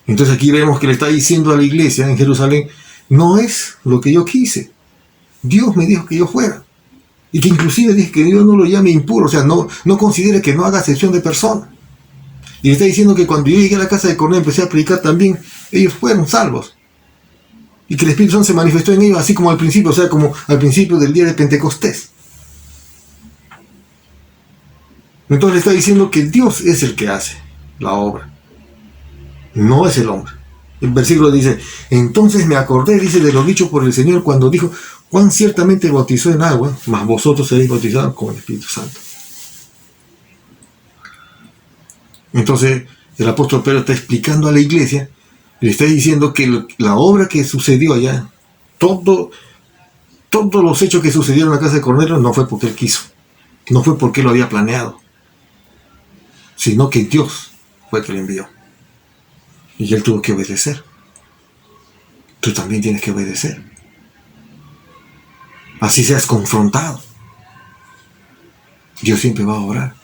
Entonces aquí vemos que le está diciendo a la iglesia en Jerusalén, no es lo que yo quise. Dios me dijo que yo fuera. Y que inclusive dije que Dios no lo llame impuro, o sea, no considere que no haga acepción de persona. Y le está diciendo que cuando yo llegué a la casa de Cornelio empecé a predicar también, ellos fueron salvos. Y que el Espíritu Santo se manifestó en ellos así como al principio, o sea, como al principio del día de Pentecostés. Entonces le está diciendo que Dios es el que hace la obra, no es el hombre. El versículo dice, entonces me acordé, dice, de lo dicho por el Señor cuando dijo, Juan ciertamente bautizó en agua, mas vosotros seréis bautizados con el Espíritu Santo. Entonces el apóstol Pedro está explicando a la iglesia, le está diciendo que la obra que sucedió allá, todos los hechos que sucedieron en la casa de Cornelio no fue porque él quiso, no fue porque él lo había planeado, sino que Dios fue el que le envió. Y él tuvo que obedecer. Tú también tienes que obedecer. Así seas confrontado. Dios siempre va a obrar.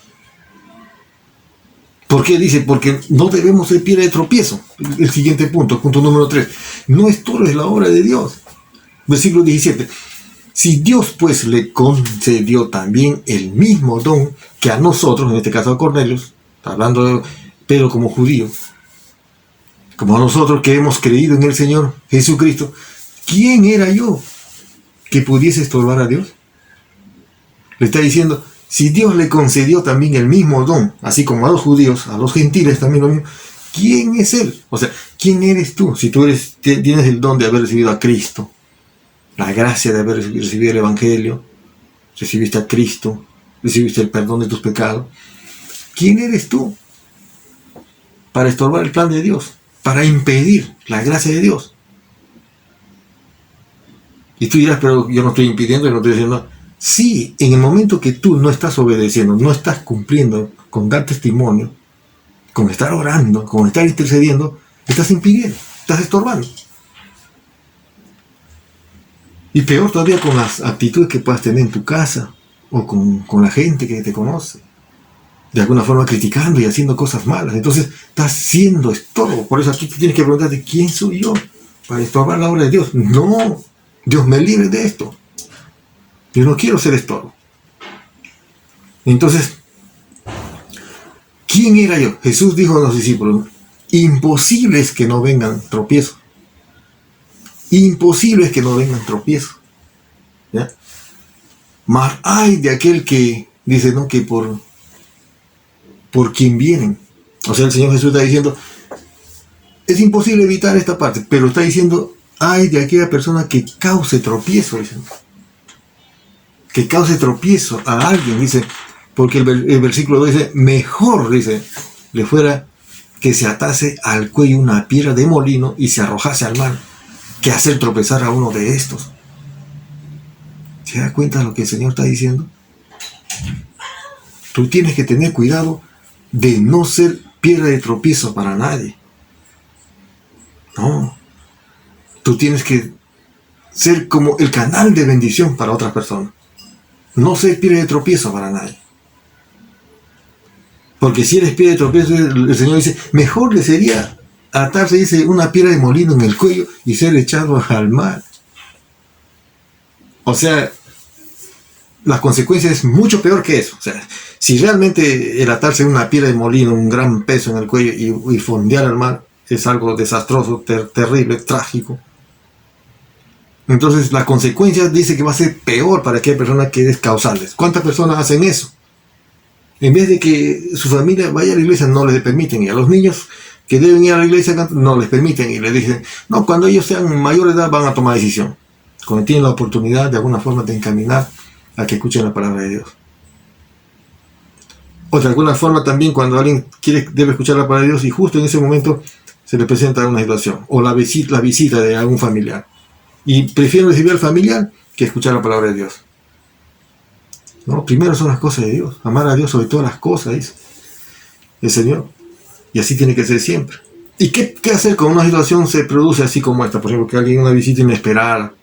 ¿Por qué? Dice, porque no debemos ser piedra de tropiezo. El siguiente punto número 3. No estorbes la obra de Dios. Versículo 17. Si Dios pues le concedió también el mismo don que a nosotros, en este caso a Cornelio, está hablando de Pedro como judío, como a nosotros que hemos creído en el Señor Jesucristo, ¿quién era yo que pudiese estorbar a Dios? Le está diciendo, si Dios le concedió también el mismo don, así como a los judíos, a los gentiles también lo mismo, ¿quién es Él? O sea, ¿quién eres tú? Si tú tienes el don de haber recibido a Cristo, la gracia de haber recibido el Evangelio, recibiste a Cristo, recibiste el perdón de tus pecados, ¿quién eres tú para estorbar el plan de Dios? Para impedir la gracia de Dios. Y tú dirás, pero yo no estoy impidiendo, yo no estoy diciendo, Si en el momento que tú no estás obedeciendo, no estás cumpliendo con dar testimonio, con estar orando, con estar intercediendo, estás impidiendo, estás estorbando. Y peor todavía con las actitudes que puedas tener en tu casa o con la gente que te conoce. De alguna forma criticando y haciendo cosas malas. Entonces estás siendo estorbo. Por eso aquí tú tienes que preguntarte, ¿quién soy yo para estorbar la obra de Dios? No, Dios me libre de esto. Yo no quiero ser estorbo. Entonces, ¿quién era yo? Jesús dijo a los discípulos, imposible es que no vengan tropiezos. Imposible es que no vengan tropiezos. ¿Ya? Mas hay de aquel que dice, ¿no?, que por quien vienen. O sea, el Señor Jesús está diciendo, es imposible evitar esta parte, pero está diciendo, hay de aquella persona que cause tropiezo, dicen. Que cause tropiezo a alguien, dice, porque el versículo 2 dice, mejor, dice, le fuera que se atase al cuello una piedra de molino y se arrojase al mar, que hacer tropezar a uno de estos. ¿Se da cuenta de lo que el Señor está diciendo? Tú tienes que tener cuidado de no ser piedra de tropiezo para nadie. No. Tú tienes que ser como el canal de bendición para otras personas. No ser piedra de tropiezo para nadie. Porque si eres piedra de tropiezo, el Señor dice, mejor le sería atarse, dice, una piedra de molino en el cuello y ser echado al mar. O sea, la consecuencia es mucho peor que eso. O sea, si realmente el atarse una piedra de molino, un gran peso en el cuello y fondear al mar, es algo desastroso, terrible, trágico. Entonces la consecuencia dice que va a ser peor para aquella persona que es causales. ¿Cuántas personas hacen eso? En vez de que su familia vaya a la iglesia, no les permiten. Y a los niños que deben ir a la iglesia, no les permiten. Y les dicen, no, cuando ellos sean mayor de edad van a tomar decisión. Cuando tienen la oportunidad de alguna forma de encaminar a que escuchen la palabra de Dios. O de alguna forma también cuando alguien debe escuchar la palabra de Dios y justo en ese momento se le presenta una situación. O la visita de algún familiar. Y prefieren recibir al familiar que escuchar la palabra de Dios. No, primero son las cosas de Dios. Amar a Dios sobre todas las cosas, dice el Señor. Y así tiene que ser siempre. ¿Y qué hacer cuando una situación se produce así como esta? Por ejemplo, que alguien una visita inesperada.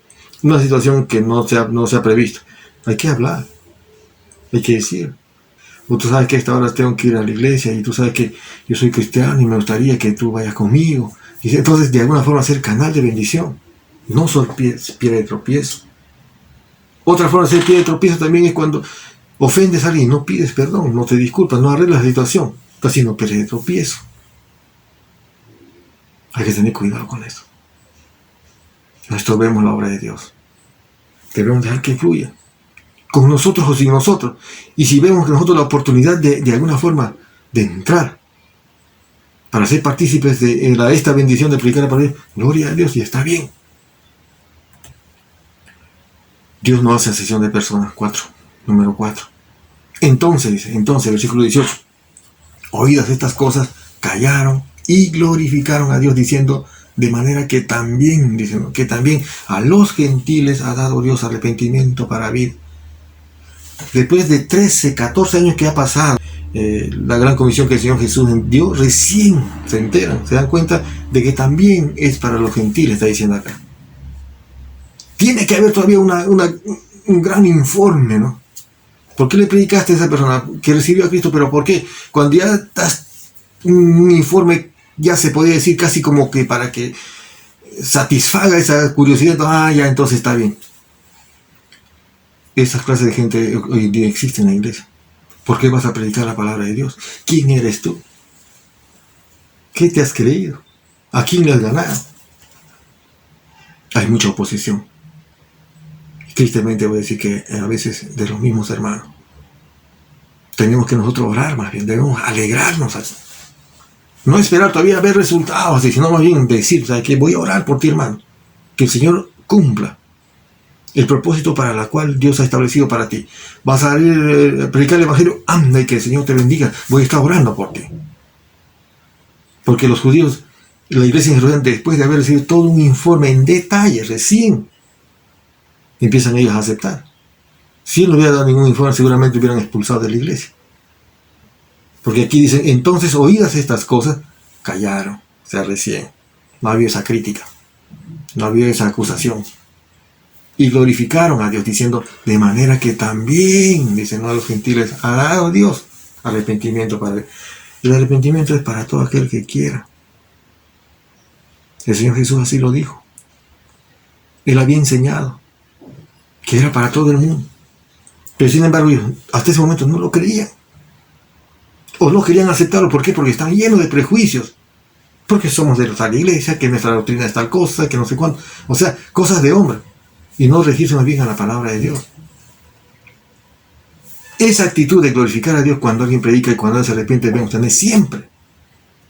Una situación que no se ha previsto. Hay que hablar. Hay que decir. O tú sabes que a esta hora tengo que ir a la iglesia y tú sabes que yo soy cristiano y me gustaría que tú vayas conmigo. Y entonces, de alguna forma, ser canal de bendición. No son piedra de tropiezo. Otra forma de ser piedra de tropiezo también es cuando ofendes a alguien, no pides perdón, no te disculpas, no arreglas la situación. Estás haciendo piedra de tropiezo. Hay que tener cuidado con eso. No estorbemos la obra de Dios. Debemos dejar que fluya. Con nosotros o sin nosotros. Y si vemos que nosotros la oportunidad de alguna forma de entrar para ser partícipes de esta bendición de predicar la palabra de Dios, gloria a Dios y está bien. Dios no hace acepción de personas. Número 4. Entonces, versículo 18. Oídas estas cosas, callaron y glorificaron a Dios diciendo, de manera que también a los gentiles ha dado Dios arrepentimiento para vida. Después de 13, 14 años que ha pasado, la gran comisión que el Señor Jesús dio, recién se enteran, se dan cuenta de que también es para los gentiles, está diciendo acá. Tiene que haber todavía un gran informe, ¿no? ¿Por qué le predicaste a esa persona que recibió a Cristo? ¿Pero por qué? Cuando ya estás un informe, ya se podría decir casi como que para que satisfaga esa curiosidad, ya entonces está bien. Esas clases de gente hoy en día existen en la iglesia. ¿Por qué vas a predicar la palabra de Dios? ¿Quién eres tú? ¿Qué te has creído? ¿A quién le has ganado? Hay mucha oposición. Tristemente voy a decir que a veces de los mismos hermanos. Tenemos que nosotros orar más bien, debemos alegrarnos así. No esperar todavía a ver resultados, sino más bien decir, ¿sabes qué? Voy a orar por ti, hermano. Que el Señor cumpla el propósito para el cual Dios ha establecido para ti. Vas a ir a predicar el Evangelio, anda y que el Señor te bendiga. Voy a estar orando por ti. Porque los judíos, la iglesia en Jerusalén, después de haber recibido todo un informe en detalle, recién empiezan ellos a aceptar. Si él no hubiera dado ningún informe, seguramente hubieran expulsado de la iglesia. Porque aquí dicen, entonces oídas estas cosas, callaron, o sea, recién. No había esa crítica, no había esa acusación. Y glorificaron a Dios diciendo, de manera que también, dicen, ¿no?, a los gentiles, ha dado Dios arrepentimiento para él. El arrepentimiento es para todo aquel que quiera. El Señor Jesús así lo dijo. Él había enseñado que era para todo el mundo. Pero sin embargo, hasta ese momento no lo creían. O no querían aceptarlo. ¿Por qué? Porque están llenos de prejuicios. Porque somos de tal iglesia, que nuestra doctrina es tal cosa, que no sé cuánto. O sea, cosas de hombre. Y no regirse más bien a la palabra de Dios. Esa actitud de glorificar a Dios cuando alguien predica y cuando alguien se arrepiente, debemos tener siempre.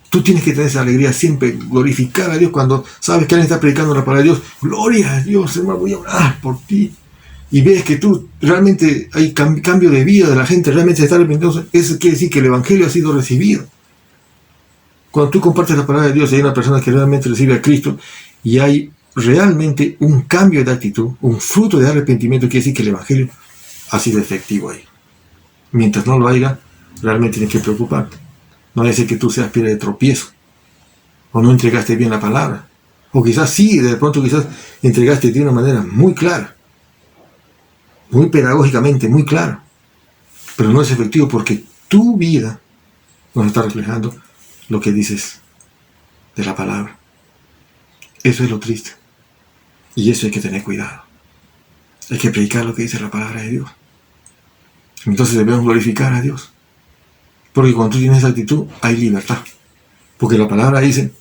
Tú tienes que tener esa alegría siempre, glorificar a Dios cuando sabes que alguien está predicando la palabra de Dios. Gloria a Dios, hermano, voy a orar por ti. Y ves que tú realmente hay cambio de vida de la gente, realmente se está arrepintiendo. Eso quiere decir que el Evangelio ha sido recibido. Cuando tú compartes la palabra de Dios y hay una persona que realmente recibe a Cristo y hay realmente un cambio de actitud, un fruto de arrepentimiento, quiere decir que el Evangelio ha sido efectivo ahí. Mientras no lo haya, realmente tienes que preocuparte. No vaya a ser que tú seas piedra de tropiezo, o no entregaste bien la palabra, o quizás sí, de pronto quizás entregaste de una manera muy clara, muy pedagógicamente, muy clara, pero no es efectivo porque tu vida nos está reflejando lo que dices de la palabra. Eso es lo triste, y eso hay que tener cuidado. Hay que predicar lo que dice la palabra de Dios. Entonces debemos glorificar a Dios. Porque cuando tú tienes esa actitud, hay libertad. Porque la palabra dice,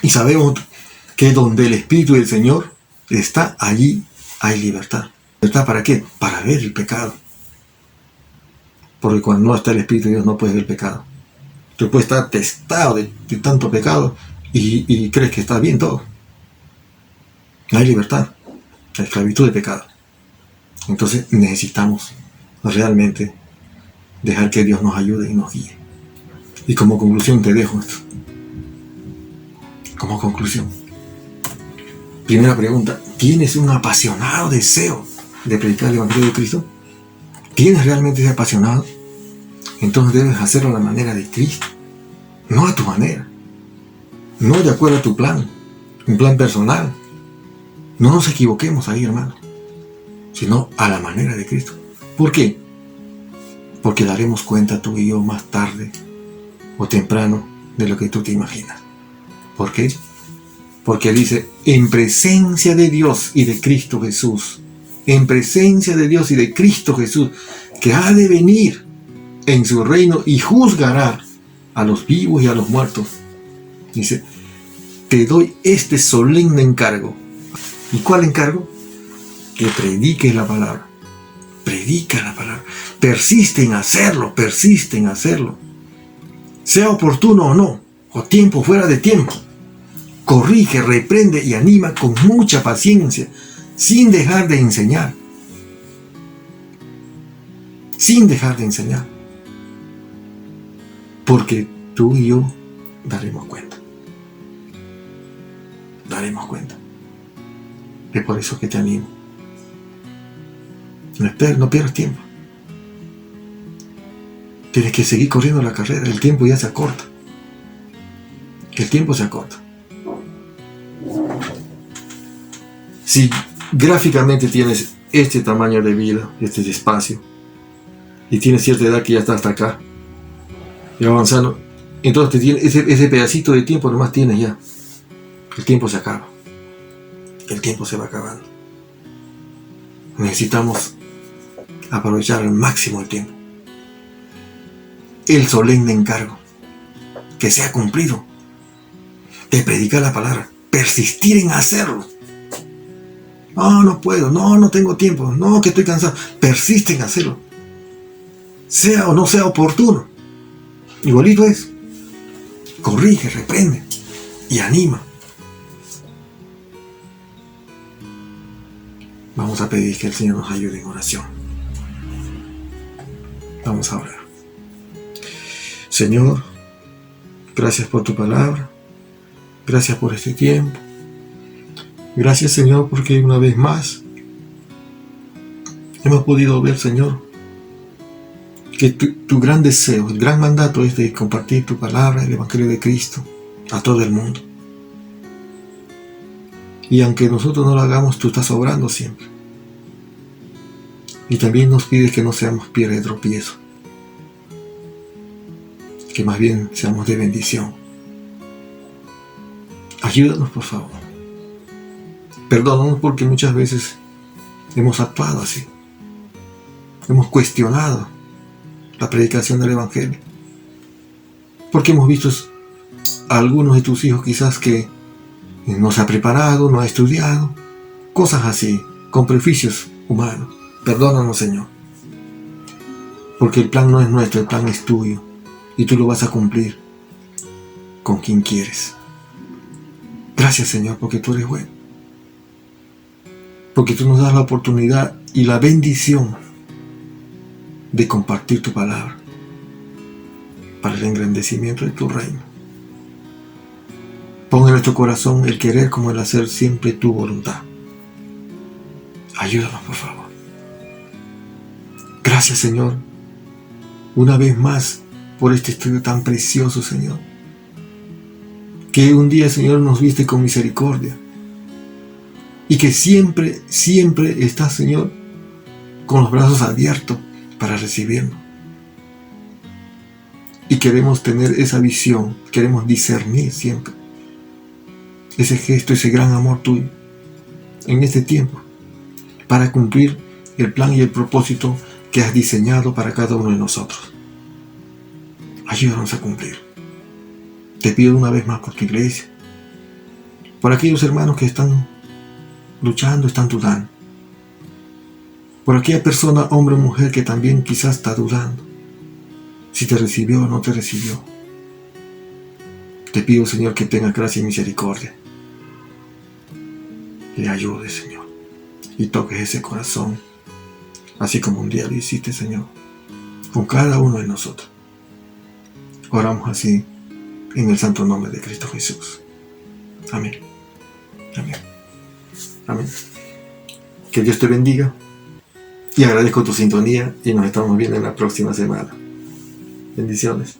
y sabemos que donde el Espíritu del Señor está, allí hay libertad. ¿Libertad para qué? Para ver el pecado. Porque cuando no está el Espíritu de Dios no puedes ver el pecado. Tú puedes estar atestado de tanto pecado y crees que está bien todo. No hay libertad. La esclavitud de pecado. Entonces necesitamos realmente dejar que Dios nos ayude y nos guíe. Y como conclusión te dejo esto. Como conclusión. Primera pregunta. ¿Tienes un apasionado deseo de predicar el Evangelio de Cristo? ¿Tienes realmente ese apasionado? Entonces debes hacerlo a la manera de Cristo. No a tu manera. No de acuerdo a tu plan. Un plan personal. No nos equivoquemos ahí, hermano. Sino a la manera de Cristo. ¿Por qué? Porque daremos cuenta tú y yo más tarde o temprano de lo que tú te imaginas. ¿Por qué? Porque dice, en presencia de Dios y de Cristo Jesús, en presencia de Dios y de Cristo Jesús, que ha de venir en su reino y juzgará a los vivos y a los muertos. Dice, te doy este solemne encargo. ¿Y cuál encargo? Que prediques la palabra. Predica la palabra. Persiste en hacerlo, persiste en hacerlo. Sea oportuno o no, o tiempo fuera de tiempo. Corrige, reprende y anima con mucha paciencia, sin dejar de enseñar. Sin dejar de enseñar. Porque tú y yo daremos cuenta. Daremos cuenta. Es por eso que te animo. No pierdas tiempo. Tienes que seguir corriendo la carrera. El tiempo ya se acorta. El tiempo se acorta. Si gráficamente tienes este tamaño de vida, este espacio, y tienes cierta edad que ya está hasta acá, y avanzando, entonces ese pedacito de tiempo nomás tienes ya. El tiempo se acaba. El tiempo se va acabando. Necesitamos aprovechar al máximo el tiempo. El solemne encargo que sea cumplido de predicar la palabra, persistir en hacerlo. No puedo, no tengo tiempo, no, que estoy cansado. Persiste en hacerlo, sea o no sea oportuno. Igualito es. Corrige, reprende y anima. Vamos a pedir que el Señor nos ayude en oración. Vamos a orar. Señor, gracias por tu palabra. Gracias por este tiempo. Gracias, Señor, porque una vez más hemos podido ver, Señor, que tu gran deseo, el gran mandato es de compartir tu palabra, el Evangelio de Cristo, a todo el mundo. Y aunque nosotros no lo hagamos, tú estás obrando siempre. Y también nos pides que no seamos piedra de tropiezo, que más bien seamos de bendición. Ayúdanos, por favor. Perdónanos porque muchas veces hemos actuado así. Hemos cuestionado la predicación del Evangelio. Porque hemos visto a algunos de tus hijos quizás que no se ha preparado, no ha estudiado, cosas así, con prejuicios humanos. Perdónanos, Señor. Porque el plan no es nuestro, el plan es tuyo. Y tú lo vas a cumplir con quien quieres. Gracias, Señor, porque tú eres bueno. Porque tú nos das la oportunidad y la bendición de compartir tu palabra para el engrandecimiento de tu reino. Pon en nuestro corazón el querer como el hacer siempre tu voluntad. Ayúdanos, por favor. Gracias, Señor, una vez más por este estudio tan precioso, Señor. Que un día, Señor, nos viste con misericordia. Y que siempre, siempre estás, Señor, con los brazos abiertos para recibirnos. Y queremos tener esa visión, queremos discernir siempre ese gesto, ese gran amor tuyo en este tiempo, para cumplir el plan y el propósito que has diseñado para cada uno de nosotros. Ayúdanos a cumplir. Te pido una vez más por tu iglesia, por aquellos hermanos que están luchando, están dudando, por aquella persona, hombre o mujer, que también quizás está dudando si te recibió o no te recibió. Te pido, Señor, que tengas gracia y misericordia. Le ayudes, Señor, y toques ese corazón, así como un día lo hiciste, Señor, con cada uno de nosotros. Oramos así en el santo nombre de Cristo Jesús. Amén. Amén. Amén. Que Dios te bendiga y agradezco tu sintonía y nos estamos viendo en la próxima semana. Bendiciones.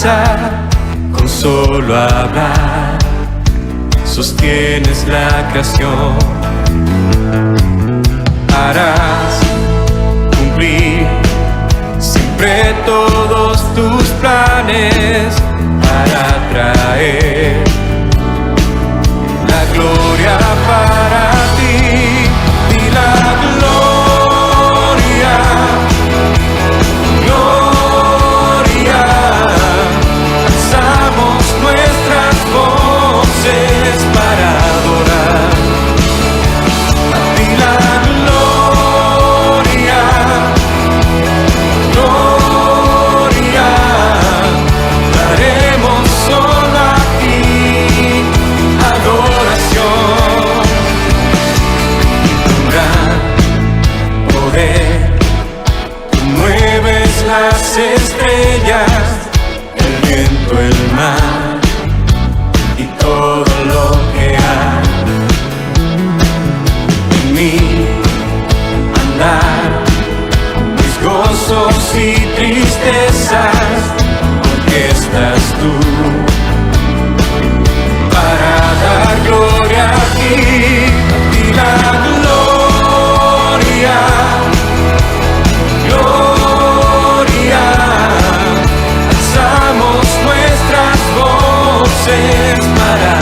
pensar, con solo hablar, sostienes la creación. Harás cumplir siempre todos tus planes para traer la gloria para ti. Y la gloria, gloria, alzamos nuestras voces para adorar a ti. La gloria, gloria, daremos solo a ti adoración. Un gran poder, tú mueves las estrellas, el viento, el mar y todo lo que hay. En mí andar mis gozos y tristezas, porque estás tú para dar gloria a ti. Y la gloria, gloria, alzamos nuestras voces para